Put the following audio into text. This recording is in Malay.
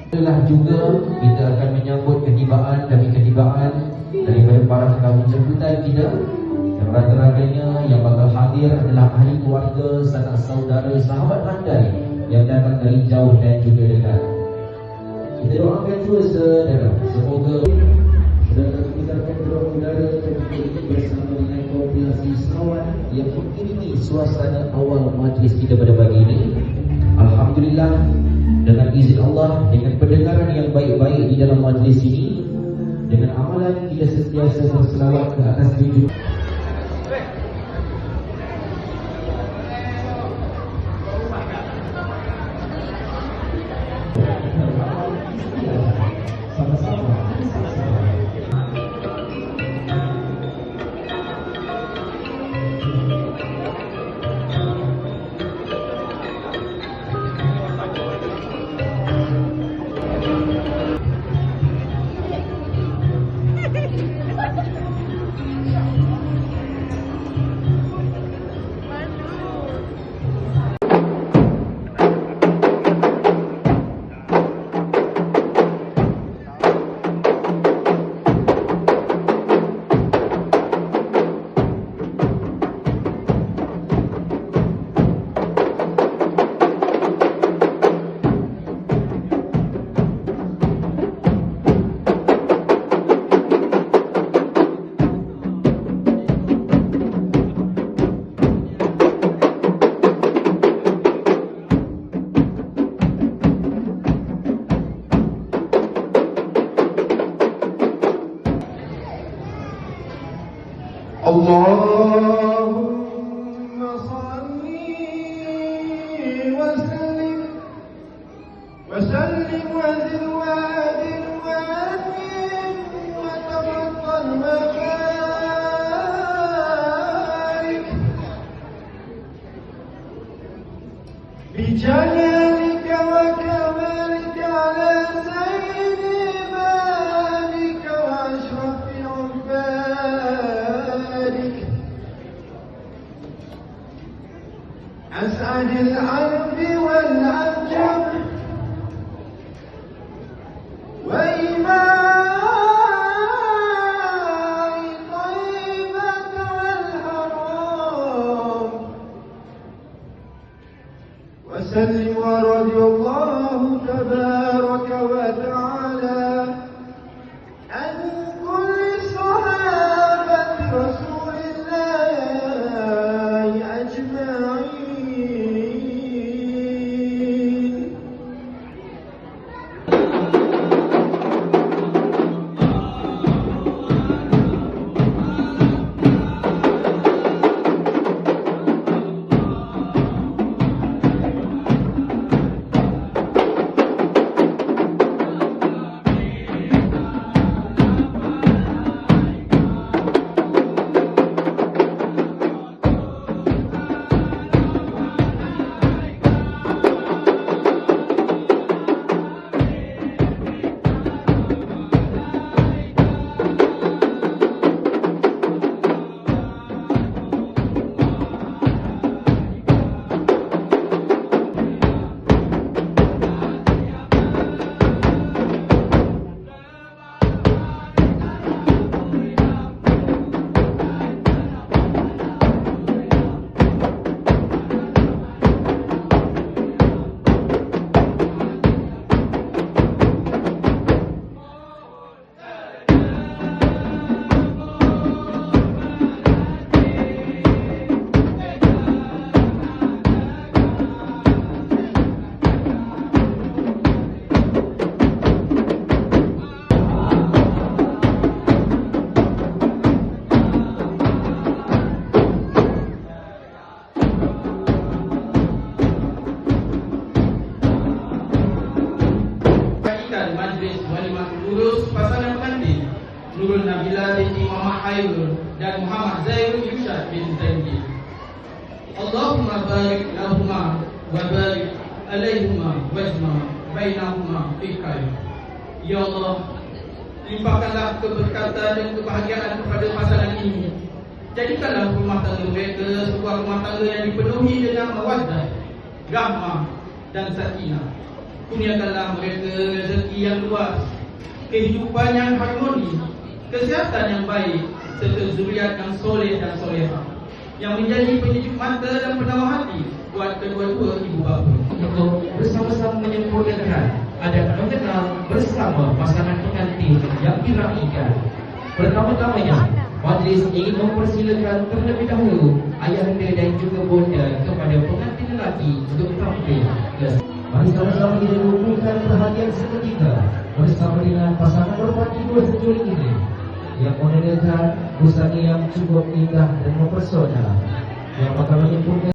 Itulah juga kita akan menyambut ketibaan demi ketibaan daripada para tetamu jemputan kita. Yang rata-ratanya yang bakal hadir adalah ahli keluarga, sanak saudara, sahabat pandai yang datang dari jauh dan juga dekat. Kita doakan terus saudara, semoga saudara kita akan berdoa udara dan kita bersama dengan populasi Sarawak yang mengirimi suasana awal majlis kita pada pagi ini. Alhamdulillah, dengan izin Allah, dengan pendengaran yang baik-baik di dalam majlis ini, dengan amalan kita sentiasa berselawat ke atas junjungan. Allahumma salli wa sallim wa zid wa adil wa atim wa tabaqqal mabarik bi jalalika wa kamalika ala sayyidi malika wa ashrafi أسعد العرب والعجم وإماء طيبة والحرام وسلم ورضي الله تبارك وتعالى عن كل صحابة رسول الله أجمعين. Nurul Nabila binti Muhammad Khairul dan Muhammad Zairul Yushad bin Zaidi. Allahumma barik lahuma wa barik alaihuma wajma bainahuma fi khair. Ya Allah, limpahkanlah keberkatan dan kebahagiaan kepada pasangan ini. Jadikanlah rumah tangga mereka sebuah rumah tangga yang dipenuhi dengan mawaddah, rahmah dan sakinah. Kurniakanlah mereka rezeki yang luas, kehidupan yang harmoni, kesihatan yang baik, serta zuriat yang soleh dan solehah, yang menjadi penyejuk mata dan penawar hati buat kedua-dua ibu bapa. Untuk bersama-sama menyempurnakan adat mengenal bersama pasangan pengantin yang diraihkan. Pertama-tamanya, majlis ingin mempersilakan terlebih dahulu ayahanda dan juga bonda kepada pengantin lelaki untuk tampil. Mari sama-sama kita lupakan perhatian seketika bersama dengan pasangan berpati dua sejoli ini yang mengenakan busana yang cukup indah dan mempesona, yang bakal menyempurnakan